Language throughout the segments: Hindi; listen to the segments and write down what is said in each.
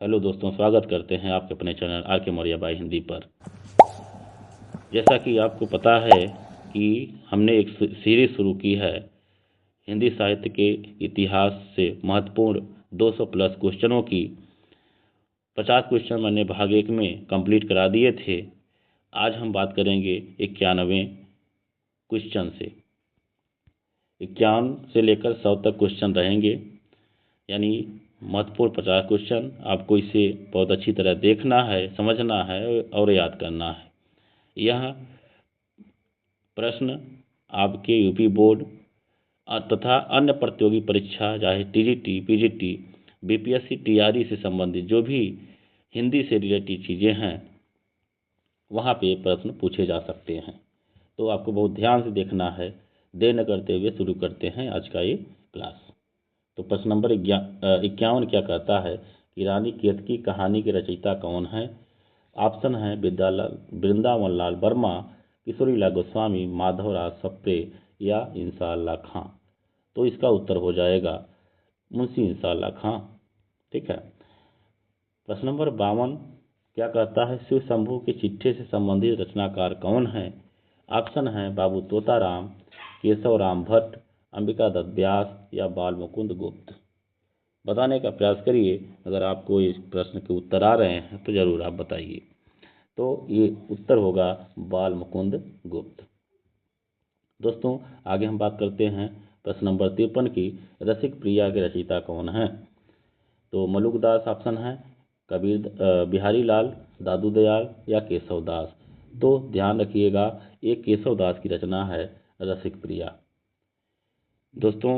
हेलो दोस्तों, स्वागत करते हैं आपके अपने चैनल आर के मौर्य बाई हिंदी पर। जैसा कि आपको पता है कि हमने एक सीरीज शुरू की है हिंदी साहित्य के इतिहास से महत्वपूर्ण 200 प्लस क्वेश्चनों की। 50 क्वेश्चन मैंने भाग 1 में कंप्लीट करा दिए थे। आज हम बात करेंगे 91वें क्वेश्चन से। 51 से लेकर 100 तक क्वेश्चन रहेंगे, यानी महत्वपूर्ण 50 क्वेश्चन। आपको इसे बहुत अच्छी तरह देखना है, समझना है और याद करना है। यह प्रश्न आपके यूपी बोर्ड तथा अन्य प्रतियोगी परीक्षा, चाहे टीजीटी, पीजीटी, बीपीएससी, टीआरई से संबंधित जो भी हिंदी से रिलेटेड चीज़ें हैं, वहाँ पे प्रश्न पूछे जा सकते हैं। तो आपको बहुत ध्यान से देखना है। देर न करते हुए शुरू करते हैं आज का ये क्लास। तो प्रश्न नंबर 51 क्या कहता है कि रानी केतकी कहानी के रचयिता कौन है? ऑप्शन है वृंदावन लाल वर्मा, किशोरीलाल गोस्वामी, माधवराज सप्रे या इंसाअल्लाह खां। तो इसका उत्तर हो जाएगा मुंशी इंसाअल्लाह खां। ठीक है। प्रश्न नंबर 52 क्या कहता है शिव शंभू के चिट्ठे से संबंधित रचनाकार कौन है? ऑप्शन है बाबू तोताराम, केशव राम भट्ट, अंबिका दत्त व्यास या बाल मुकुंद गुप्त। बताने का प्रयास करिए। अगर आपको इस प्रश्न के उत्तर आ रहे हैं तो जरूर आप बताइए। तो ये उत्तर होगा बाल मुकुंद गुप्त। दोस्तों, आगे हम बात करते हैं प्रश्न नंबर 53 की। रसिक प्रिया के रचयिता कौन है? तो मलुकदास ऑप्शन है, बिहारी लाल, दादू दयाल या केशव दास। तो ध्यान रखिएगा, ये केशव दास की रचना है रसिक प्रिया। दोस्तों,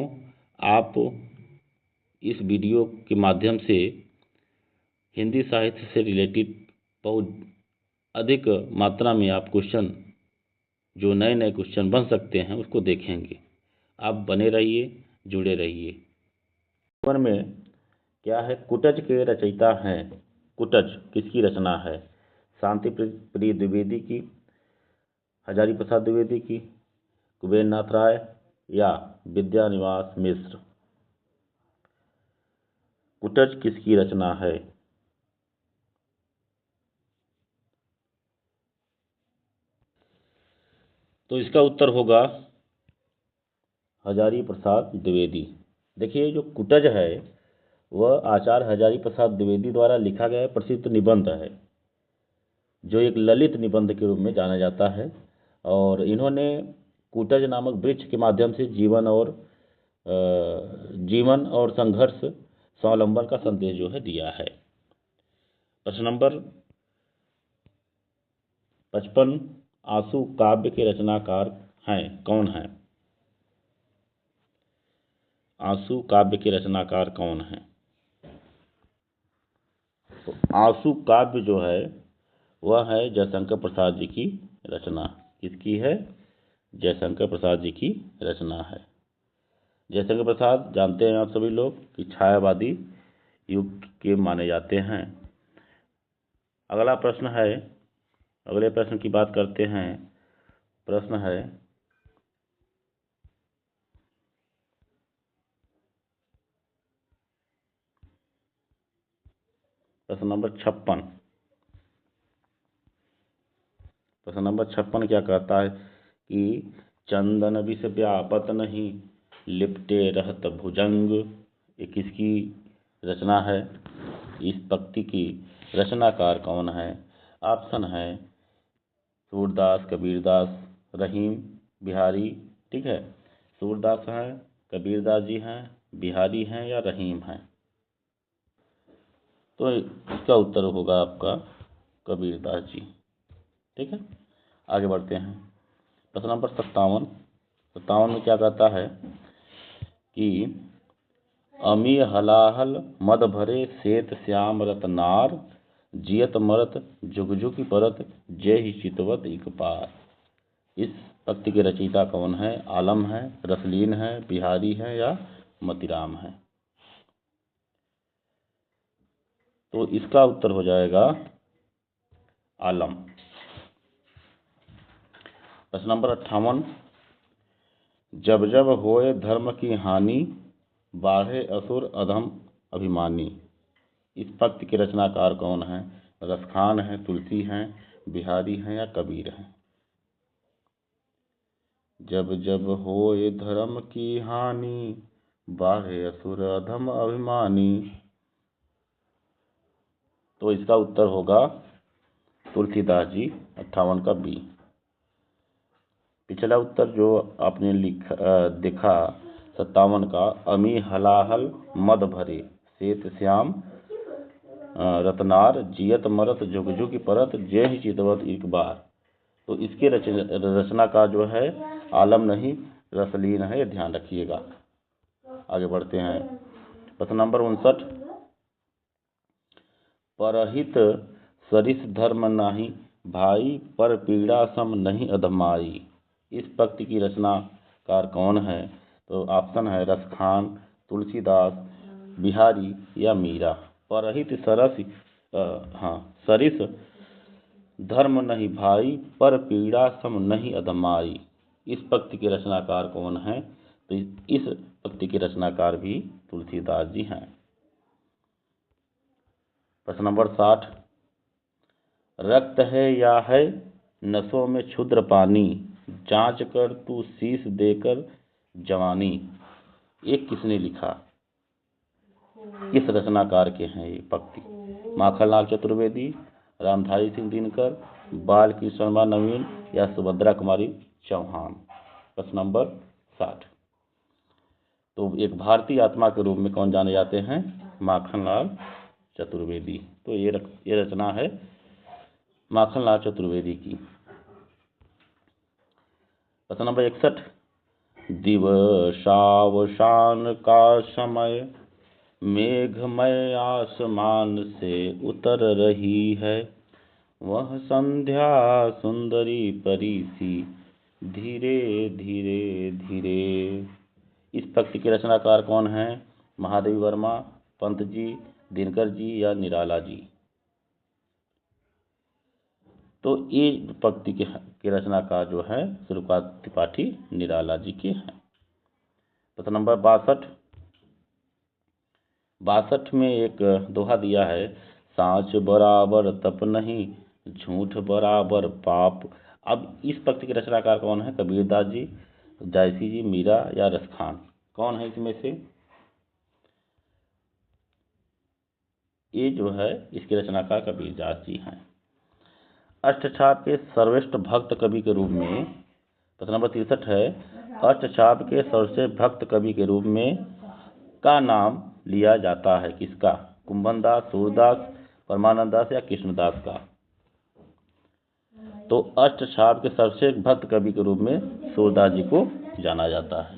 आप इस वीडियो के माध्यम से हिंदी साहित्य से रिलेटेड बहुत अधिक मात्रा में आप क्वेश्चन, जो नए नए क्वेश्चन बन सकते हैं, उसको देखेंगे। आप बने रहिए, जुड़े रहिए। वन में क्या है? कुटज के रचयिता हैं। कुटज किसकी रचना है? शांति प्रिय द्विवेदी की, हजारी प्रसाद द्विवेदी की, कुबेर नाथ राय या विद्यानिवास मिश्र। कुटज किसकी रचना है? तो इसका उत्तर होगा हजारी प्रसाद द्विवेदी। देखिए, जो कुटज है वह आचार्य हजारी प्रसाद द्विवेदी द्वारा लिखा गया प्रसिद्ध निबंध है, जो एक ललित निबंध के रूप में जाना जाता है। और इन्होंने कुटज नामक वृक्ष के माध्यम से जीवन और संघर्ष स्वावलंबन का संदेश जो है दिया है। प्रश्न नंबर 55 आंसू काव्य के रचनाकार हैं कौन है? आंसू काव्य के रचनाकार कौन है? तो आंसू काव्य जो है वह है जयशंकर प्रसाद जी की रचना। किसकी है? जयशंकर प्रसाद जी की रचना है। जयशंकर प्रसाद जानते हैं आप सभी लोग कि छायावादी युग के माने जाते हैं। अगला प्रश्न है, अगले प्रश्न की बात करते हैं। प्रश्न है प्रश्न नंबर 56। प्रश्न नंबर 56 क्या कहता है कि चंदन विष व्यापत नहीं, लिपटे रहत भुजंग। ये किसकी रचना है? इस पंक्ति की रचनाकार कौन है? ऑप्शन है सूरदास, कबीरदास, रहीम, बिहारी। ठीक है, सूरदास हैं, कबीरदास जी हैं, बिहारी हैं या रहीम हैं। तो इसका उत्तर होगा आपका कबीरदास जी। ठीक है, आगे बढ़ते हैं। प्रश्न नंबर 57 में क्या कहता है कि अमी हलाहल मद भरे श्वेत श्याम रतनार, जियत मरत जुग जुग परत, जय ही चितवत इक पार। इस पंक्ति के रचयिता कौन है? आलम है, रसलीन है, बिहारी है या मतीराम है। तो इसका उत्तर हो जाएगा आलम। प्रश्न नंबर 58 जब जब होए धर्म की हानि, बाढ़े असुर अधम अभिमानी। इस पंक्ति के रचनाकार कौन है? रसखान है, तुलसी हैं, बिहारी हैं या कबीर हैं? जब जब होए धर्म की हानि, बाढ़े असुर अधम अभिमानी। तो इसका उत्तर होगा तुलसीदास जी, 58 का बी। पिछला उत्तर जो आपने देखा 57 का, अमी हलाहल मद भरे, श्वेत श्याम रत्नार, जियत मरत जुग जुग परत, जय ही चितवत एक बार। तो इसके रचना का जो है आलम नहीं रसलीन है, ध्यान रखिएगा। आगे बढ़ते हैं। प्रश्न नंबर 59, परहित सरिस धर्म नाही, भाई पर पीड़ा सम नहीं अधमाई। इस पंक्ति की रचनाकार कौन है? तो ऑप्शन है रसखान, तुलसीदास, बिहारी या मीरा। परहित सरिस धर्म नहीं भाई, पर पीड़ा सम नहीं अधमाई। इस पंक्ति के रचनाकार कौन है? तो इस पंक्ति के रचनाकार भी तुलसीदास जी हैं। प्रश्न नंबर 60, रक्त है या है नसों में क्षुद्र पानी, जांच कर तू शीश देकर जवानी। एक किसने लिखा? किस रचनाकार के हैं ये पंक्ति? माखनलाल चतुर्वेदी, रामधारी सिंह दिनकर, बाल कृष्ण शर्मा नवीन या सुभद्रा कुमारी चौहान। प्रश्न नंबर 60। तो एक भारतीय आत्मा के रूप में कौन जाने जाते हैं? माखनलाल चतुर्वेदी। तो ये रचना है माखनलाल चतुर्वेदी की। प्रश्न नंबर 61, दिवसावसान का समय, मेघमय आसमान से उतर रही है, वह संध्या सुंदरी परी सी धीरे धीरे धीरे। इस पंक्ति के रचनाकार कौन है? महादेवी वर्मा, पंत जी, दिनकर जी या निराला जी। तो ये पंक्ति के रचनाकार जो है सूर्यकांत त्रिपाठी निराला जी के हैं। प्रश्न नंबर 62 में एक दोहा दिया है, सांच बराबर तप नहीं, झूठ बराबर पाप। अब इस पंक्ति के रचनाकार कौन है? कबीरदास जी, जायसी जी, मीरा या रसखान। कौन है इसमें से? ये जो है इसके रचनाकार कबीरदास जी हैं। अष्टछाप के सर्वश्रेष्ठ भक्त कवि के रूप में, प्रश्न नंबर 63 है, अष्टछाप के सर्वश्रेष्ठ भक्त कवि के रूप में का नाम लिया जाता है? किसका? कुंभन दास, सूरदास, परमानंद दास या कृष्णदास का? तो अष्टछाप के सर्वश्रेष्ठ भक्त कवि के रूप में सूरदास जी को जाना जाता है।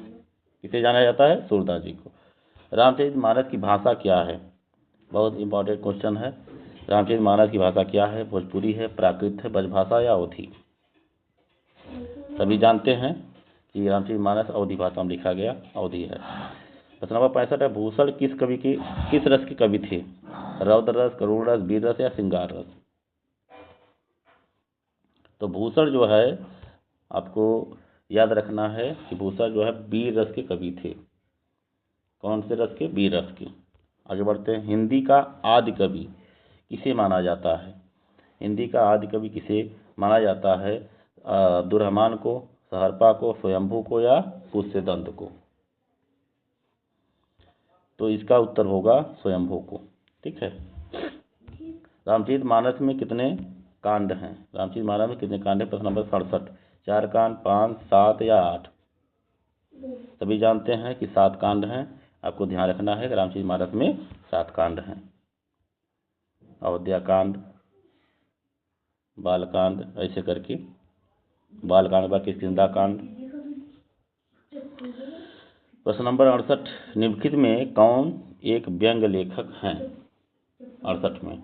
किसे जाना जाता है? सूरदास जी को। रामचरितमानस की भाषा क्या है? बहुत इंपॉर्टेंट क्वेश्चन है। रामचरितमानस की भाषा क्या है? भोजपुरी है, प्राकृत है, ब्रजभाषा या अवधी? सभी जानते हैं कि रामचरितमानस अवधी भाषा में लिखा गया, अवधी है। प्रश्न नंबर 65 है, भूषण किस रस के कवि थे? रौद्र रस, करुण रस, वीर रस या श्रृंगार रस? तो भूषण जो है आपको याद रखना है कि भूषण जो है वीर रस के कवि थे। कौन से रस के? वीर रस के। आगे बढ़ते हैं। हिंदी का आदि कवि किसे माना जाता है? हिंदी का आदि कवि किसे माना जाता है? दुर्रहमान को, सहरपा को, स्वयंभू को या पुष्यदंत को? तो इसका उत्तर होगा स्वयंभू को। ठीक है। रामचरितमानस में कितने कांड हैं? रामचरितमानस में कितने कांड हैं? प्रश्न नंबर 67। 4 कांड, 5, 7 या 8? सभी जानते हैं कि 7 कांड हैं। आपको ध्यान रखना है कि रामचरितमानस में 7 कांड हैं। अयोध्या कांड, बालकांड, ऐसे करके बालकांड बाकी किष्किंधा कांड। प्रश्न नंबर 68, निम्नलिखित में कौन एक व्यंग्य लेखक हैं? 68 में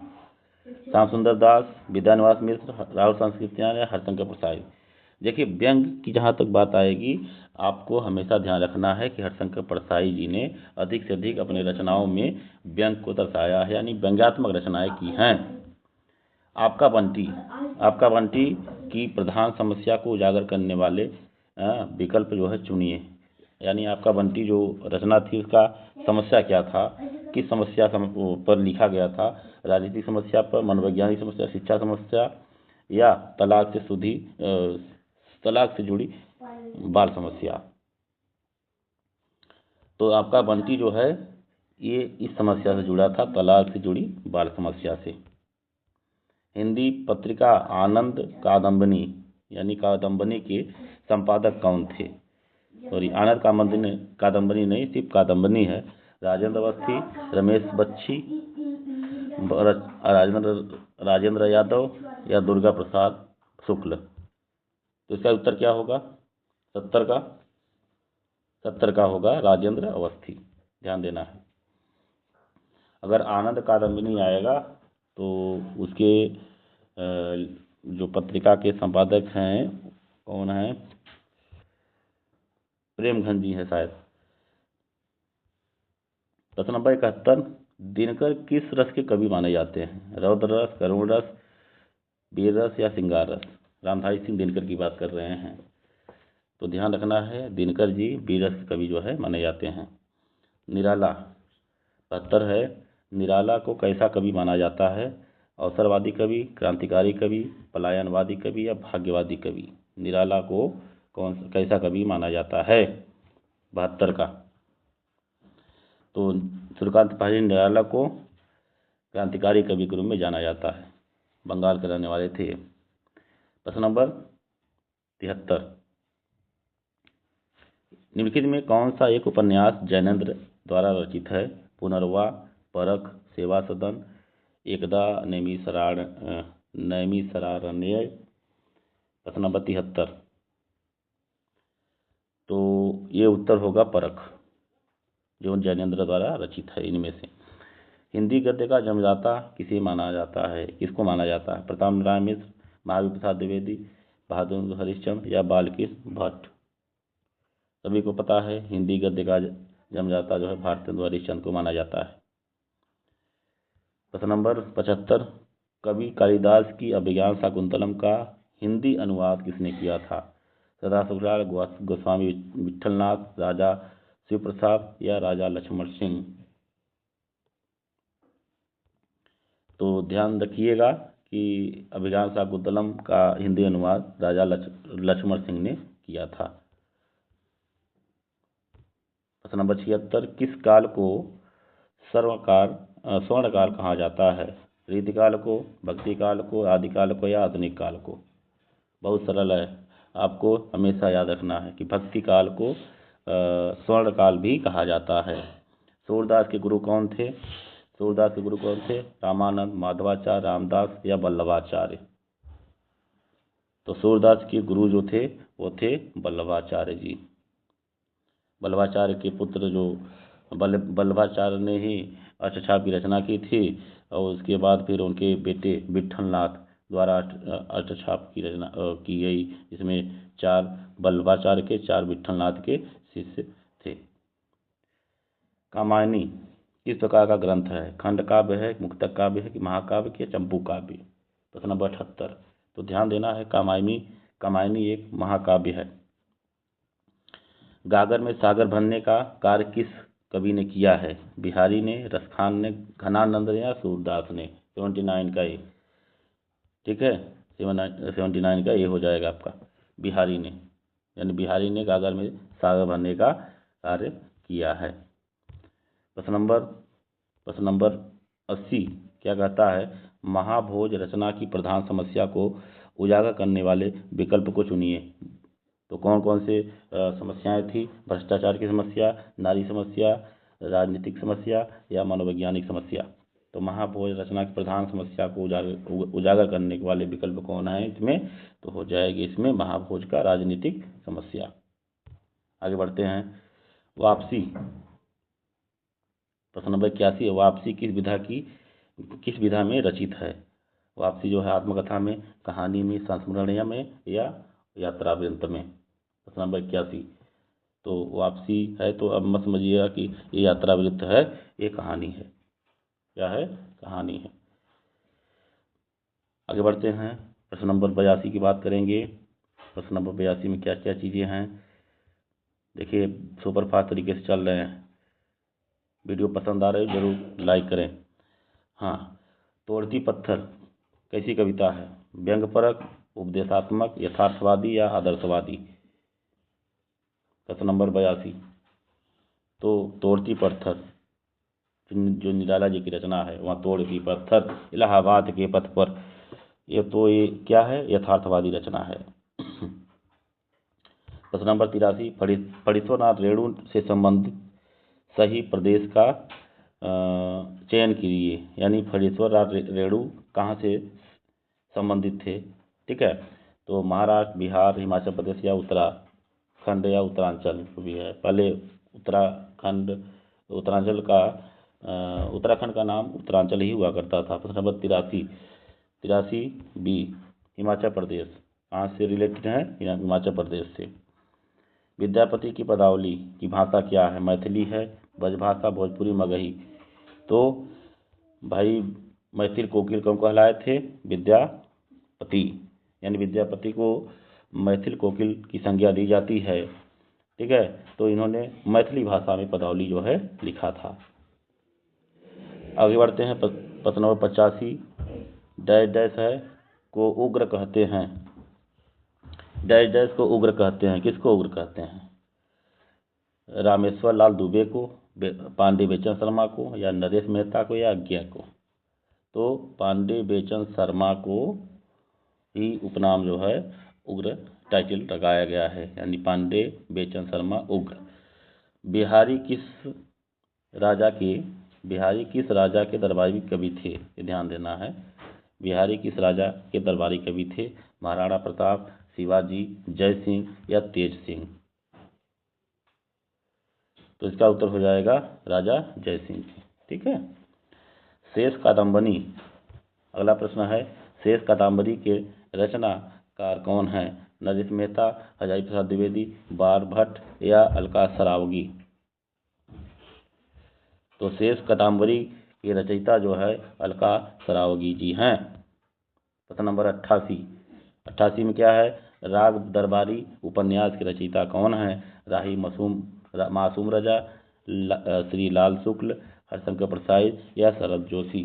श्याम सुंदर दास, विद्यानिवास मिश्र, राहुल संस्कृत्यायन या हरिशंकर प्रसाद? देखिए, व्यंग्य की जहाँ तक बात आएगी, आपको हमेशा ध्यान रखना है कि हरिशंकर परसाई जी ने अधिक से अधिक अपने रचनाओं में व्यंग्य को दर्शाया है, यानी व्यंग्यात्मक रचनाएं की हैं। आपका बंटी की प्रधान समस्या को उजागर करने वाले विकल्प जो है चुनिए। यानी आपका बंटी जो रचना थी उसका समस्या क्या था, किस समस्या पर लिखा गया था, राजनीतिक समस्या पर, मनोवैज्ञानिक समस्या, शिक्षा समस्या या तलाक से जुड़ी बाल समस्या। तो आपका बंटी जो है ये इस समस्या से जुड़ा था, तलाक से जुड़ी बाल समस्या से। हिंदी पत्रिका आनंद कादम्बनी यानी कादम्बनी के संपादक कौन थे? सॉरी, आनंद कादम्बनी नहीं, सिर्फ कादम्बनी है। राजेंद्र अवस्थी, रमेश बख्शी, राजेंद्र यादव या दुर्गा प्रसाद शुक्ल। तो इसका उत्तर क्या होगा? 70 का होगा राजेंद्र अवस्थी, ध्यान देना है। अगर आनंद कादम्बनी आएगा तो उसके जो पत्रिका के संपादक हैं कौन है? प्रेमघन जी है शायद। प्रश्न नंबर 71, दिनकर किस रस के कवि माने जाते हैं? रौद्र रस, करुण रस, वीर रस या श्रृंगार रस? रामधारी सिंह दिनकर की बात कर रहे हैं। तो ध्यान रखना है, दिनकर जी वीर रस के कवि जो है माने जाते हैं। निराला 72 है, निराला को कैसा कवि माना जाता है? अवसरवादी कवि, क्रांतिकारी कवि, पलायनवादी कवि या भाग्यवादी कवि? निराला को कैसा कवि माना जाता है? 72 का। तो सूर्यकांत त्रिपाठी निराला को क्रांतिकारी कवि के रूप में जाना जाता है, बंगाल के रहने वाले थे। प्रश्न नंबर 73, निम्नलिखित में कौन सा एक उपन्यास जैनेन्द्र द्वारा रचित है? पुनर्वा, परख, सेवा सदन, एकदा नैमिषारण्य। प्रश्न नंबर 73, तो ये उत्तर होगा परख, जो जैनेन्द्र द्वारा रचित है इनमें से। हिंदी गद्य का जन्मदाता किसे माना जाता है? किसको माना जाता है? प्रताप नारायण मिश्र, महावीर प्रसाद द्विवेदी, बहादुर हरिश्चंद्र या बालकृष्ण भट्ट? सभी को पता है हिंदी गद्य का जन्मदाता जो है भारतेंदु हरिश्चंद्र को माना जाता है। प्रश्न नंबर 75, कवि कालिदास की अभिज्ञान शाकुंतलम का हिंदी अनुवाद किसने किया था? सदाशिवलाल गोस्वामी विठलनाथ, राजा शिव प्रसाद या राजा लक्ष्मण सिंह? तो ध्यान रखिएगा कि अभिज्ञान शाकुंतलम का हिंदी अनुवाद राजा लक्ष्मण सिंह ने किया था। प्रश्न नंबर 76, किस काल को स्वर्णकाल कहा जाता है? रीतिकाल को, भक्ति काल को, आदिकाल को या आधुनिक काल को? बहुत सरल है, आपको हमेशा याद रखना है कि भक्ति काल को स्वर्णकाल भी कहा जाता है। सूरदास के गुरु कौन थे? रामानंद, माधवाचार्य, रामदास या वल्लभाचार्य? तो सूरदास के गुरु जो थे वो थे वल्लभाचार्य जी। वल्लभाचार्य के पुत्र जो वल्लभाचार्य ने ही अष्टछाप की रचना की थी और उसके बाद फिर उनके बेटे विठलनाथ द्वारा अष्टछाप की रचना की गई, जिसमें 4 वल्लभाचार्य के, 4 विठलनाथ के शिष्य थे। कामायनी किस प्रकार का ग्रंथ है? खंड काव्य है, मुक्तक काव्य है कि महाकाव्य के चंपू काव्य? प्रश्न नंबर 78, तो ध्यान देना है कामायनी एक महाकाव्य है। गागर में सागर भरने का कार्य किस कवि ने किया है? बिहारी ने, रसखान ने, घनानंद ने या सूरदास ने? 79 का ये, ठीक है, 79 का ये हो जाएगा आपका, बिहारी ने, यानी बिहारी ने गागर में सागर भरने का कार्य किया है। प्रश्न नंबर 80 क्या कहता है? महाभोज रचना की प्रधान समस्या को उजागर करने वाले विकल्प को चुनिए। तो कौन कौन से समस्याएं थी? भ्रष्टाचार की समस्या, नारी समस्या, राजनीतिक समस्या या मनोवैज्ञानिक समस्या? तो महाभोज रचना की प्रधान समस्या को उजागर करने वाले विकल्प कौन है इसमें? तो हो जाएगी इसमें महाभोज का राजनीतिक समस्या। आगे बढ़ते हैं, वापसी। प्रश्न नंबर 81, वापसी किस विधा में रचित है? वापसी जो है आत्मकथा में, कहानी में, संस्मरणीय में या यात्रावृत्त में? प्रश्न नंबर 81, तो वापसी है तो अब मत समझिएगा कि ये यात्रावृत्त है, ये कहानी है। क्या है? कहानी है। आगे बढ़ते हैं, प्रश्न नंबर 82 की बात करेंगे। प्रश्न नंबर 82 में क्या क्या चीज़ें हैं? देखिए सुपर फास्ट तरीके से चल रहे हैं। वीडियो पसंद आ रही है जरूर लाइक करें। हाँ, तोड़ती पत्थर कैसी कविता है? व्यंग्यपरक, उपदेशात्मक, यथार्थवादी या आदर्शवादी? प्रश्न नंबर 82। तो तोड़ती पत्थर जो निराला जी की रचना है, वहाँ तोड़ती पत्थर इलाहाबाद के पथ पर, ये क्या है? यथार्थवादी रचना है। प्रश्न नंबर 83। फणीश्वरनाथ रेणु से संबंधित सही प्रदेश का चयन कीजिए। यानी फणीश्वरनाथ रेणु कहाँ से संबंधित थे? ठीक है, तो महाराष्ट्र, बिहार, हिमाचल प्रदेश या उत्तराखंड या उत्तरांचल भी है। पहले उत्तरांचल का उत्तराखंड का नाम उत्तरांचल ही हुआ करता था। प्रश्न नंबर 83 बी, हिमाचल प्रदेश कहाँ से रिलेटेड है? हिमाचल प्रदेश से। विद्यापति की पदावली की भाषा क्या है? मैथिली है, ब्रजभाषा, भोजपुरी, मगही? तो भाई मैथिल कोकिल कौन कहलाए थे? विद्यापति। यानी विद्यापति को मैथिल कोकिल की संज्ञा दी जाती है। ठीक है, तो इन्होंने मैथिली भाषा में पदावली जो है लिखा था। आगे बढ़ते हैं। प्रश्न नंबर 85। डैश डैश है को उग्र कहते हैं। डैश डैश को उग्र कहते हैं। किसको उग्र कहते हैं? रामेश्वर लाल दुबे को, पांडे बेचन शर्मा को, या नरेश मेहता को, या अज्ञा को? तो पांडे बेचन शर्मा को ही उपनाम जो है उग्र टाइटल लगाया गया है। यानी पांडे बेचन शर्मा उग्र। बिहारी किस राजा के दरबारी कवि थे? ये ध्यान देना है। बिहारी किस राजा के दरबारी कवि थे? महाराणा प्रताप, शिवाजी, जय सिंह या तेज सिंह? तो इसका उत्तर हो जाएगा राजा जय सिंह। ठीक है। शेष कादम्बनी, अगला प्रश्न है, शेष कादम्बरी के रचनाकार कौन है? नरेश मेहता, हजारी प्रसाद द्विवेदी, बार भट्ट या अलका सरावगी? तो शेष कादम्बरी के रचयिता जो है अलका सरावगी जी हैं। प्रश्न नंबर 88 में क्या है? राग दरबारी उपन्यास के रचयिता कौन है? राही मासूम रजा, श्री लाल शुक्ल, हरिशंकर प्रसाद या शरद जोशी?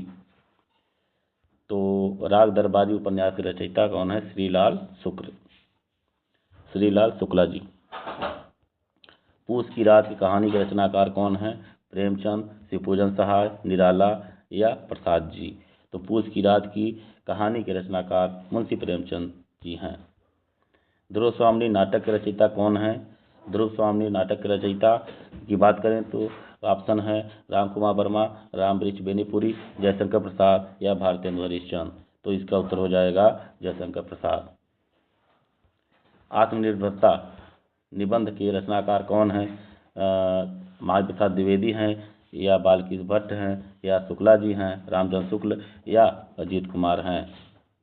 तो राग दरबारी उपन्यास के रचयिता कौन है? श्रीलाल शुक्ला जी। पूस की रात की कहानी के रचनाकार कौन है? प्रेमचंद, शिवपूजन सहाय, निराला या प्रसाद जी? तो पूस की रात की कहानी के रचनाकार मुंशी प्रेमचंद जी हैं। ध्रुव स्वामिनी नाटक के रचयिता कौन है? ध्रुव स्वामिनी नाटक के रचयिता की बात करें तो ऑप्शन है राम कुमार वर्मा, राम वृक्ष बेनीपुरी, जयशंकर प्रसाद या भारतेंदु हरिश्चंद्र? तो इसका उत्तर हो जाएगा जयशंकर प्रसाद। आत्मनिर्भरता निबंध के रचनाकार कौन है? महावीर प्रसाद द्विवेदी हैं या बालकृष्ण भट्ट हैं या शुक्ला जी हैं, रामचंद्र शुक्ल या अजीत कुमार हैं?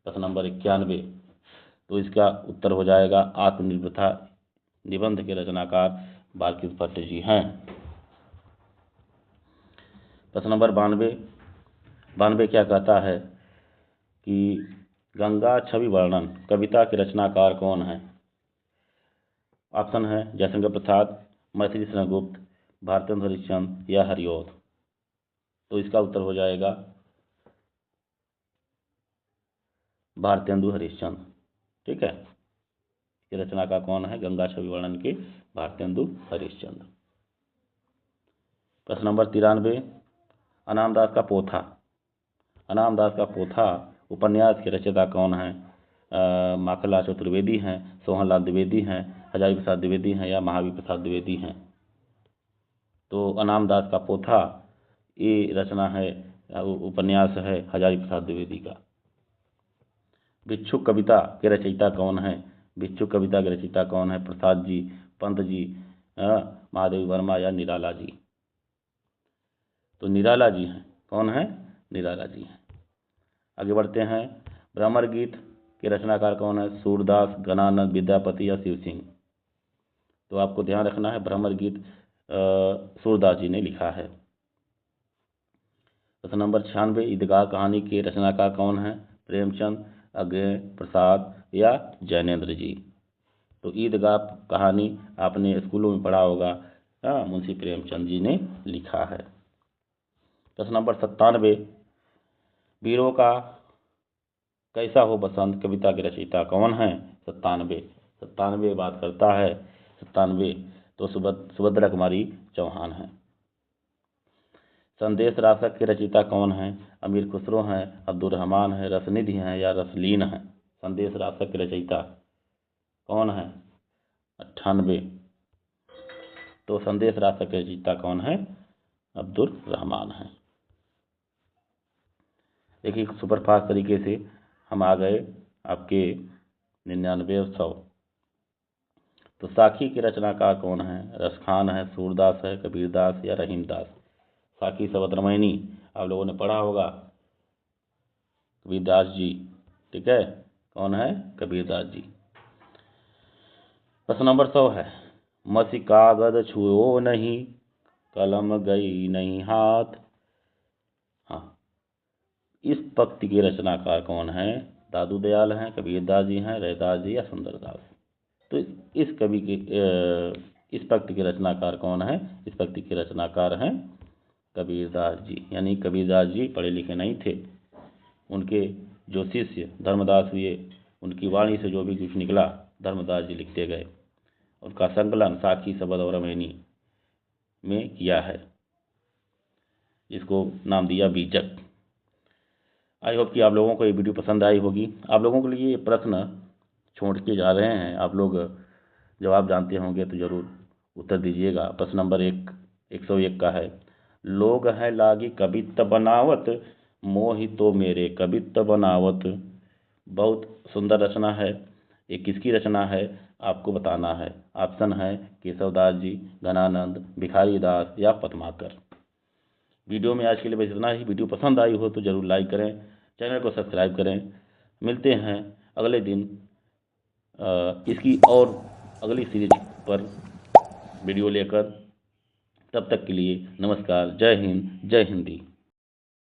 प्रश्न नंबर 91। तो इसका उत्तर हो जाएगा आत्मनिर्भरता निबंध के रचनाकार बालकृष्ण भट्ट जी हैं। प्रश्न नंबर 92 क्या कहता है कि गंगा छवि वर्णन कविता के रचनाकार कौन है? ऑप्शन है जयशंकर प्रसाद, मैथिली शरण गुप्त, भारतेंदु हरिश्चंद्र या हरिऔध? तो इसका उत्तर हो जाएगा भारतेंदु हरिश्चंद्र। ठीक है, ये रचनाकार कौन है गंगा छवि वर्णन के? भारतेंदु हरिश्चंद्र। प्रश्न नंबर 93। अनामदास का पोथा उपन्यास के रचयिता कौन है? माखनलाल चतुर्वेदी हैं, सोहनलाल द्विवेदी हैं, हजारी प्रसाद द्विवेदी हैं या महावीर प्रसाद द्विवेदी हैं? तो अनामदास का पोथा ये रचना है, उपन्यास है हजारी प्रसाद द्विवेदी का। भिक्षुक कविता के रचयिता कौन है? भिक्षुक कविता के रचयिता कौन है? प्रसाद जी, पंत जी, महादेवी वर्मा या निराला जी? तो निराला जी हैं। कौन है? निराला जी हैं। आगे बढ़ते हैं। भ्रमर गीत के रचनाकार कौन है? सूरदास, गणानंद, विद्यापति या शिव सिंह? तो आपको ध्यान रखना है भ्रमर गीत सूरदास जी ने लिखा है। प्रश्न नंबर 96। ईदगाह कहानी के रचनाकार कौन है? प्रेमचंद, अज्ञेय प्रसाद या जैनेन्द्र जी? तो ईदगाह कहानी आपने स्कूलों में पढ़ा होगा, मुंशी प्रेमचंद जी ने लिखा है। प्रश्न नंबर 97, वीरों का कैसा हो बसंत कविता के रचयिता कौन है? 97 बात करता है 97 तो सुभद्रा कुमारी चौहान है। संदेश रासक के रचयिता कौन है? अमीर खुसरो हैं, अब्दुल रहमान है, रसनिधि हैं या रसलीन है? संदेश रासक के रचयिता कौन है? 98 तो संदेश रासक के रचयिता कौन है? अब्दुल रहमान है। देखिए सुपरफास्ट तरीके से हम आ गए आपके 99 और 100। तो साखी के रचनाकार कौन है? रसखान है, सूरदास है, कबीरदास या रहीमदास? साखी शब्द रामायणी आप लोगों ने पढ़ा होगा, कबीरदास जी, ठीक है। कौन है? कबीरदास जी। प्रश्न नंबर 100 है, मसी कागज छुओ नहीं, कलम गई नहीं हाथ। हाँ, इस पंक्ति के रचनाकार कौन है? दादू दयाल हैं, कबीरदास जी हैं, रैदास जी या सुंदरदास? तो इस पंक्ति के रचनाकार कौन है? इस पंक्ति के रचनाकार हैं कबीरदास जी। यानी कबीरदास जी पढ़े लिखे नहीं थे, उनके जो शिष्य धर्मदास हुए उनकी वाणी से जो भी कुछ निकला धर्मदास जी लिखते गए। उनका संकलन साखी शब्द और रामायणी में किया है, जिसको नाम दिया बीजक। आई होप कि आप लोगों को ये वीडियो पसंद आई होगी। आप लोगों के लिए ये प्रश्न छोड़ के जा रहे हैं, आप लोग जवाब जानते होंगे तो जरूर उत्तर दीजिएगा। प्रश्न नंबर 101 का है, लोग हैं लागी कवित्त बनावत, मोहि तो मेरे कवित्त बनावत। बहुत सुंदर रचना है। ये किसकी रचना है आपको बताना है। ऑप्शन है केशवदास जी, घनानंद, भिखारी दास या पद्माकर। वीडियो में आज के लिए बस इतना ही। वीडियो पसंद आई हो तो जरूर लाइक करें, चैनल को सब्सक्राइब करें। मिलते हैं अगले दिन इसकी और अगली सीरीज पर वीडियो लेकर। तब तक के लिए नमस्कार, जय हिंद, जय हिंदी।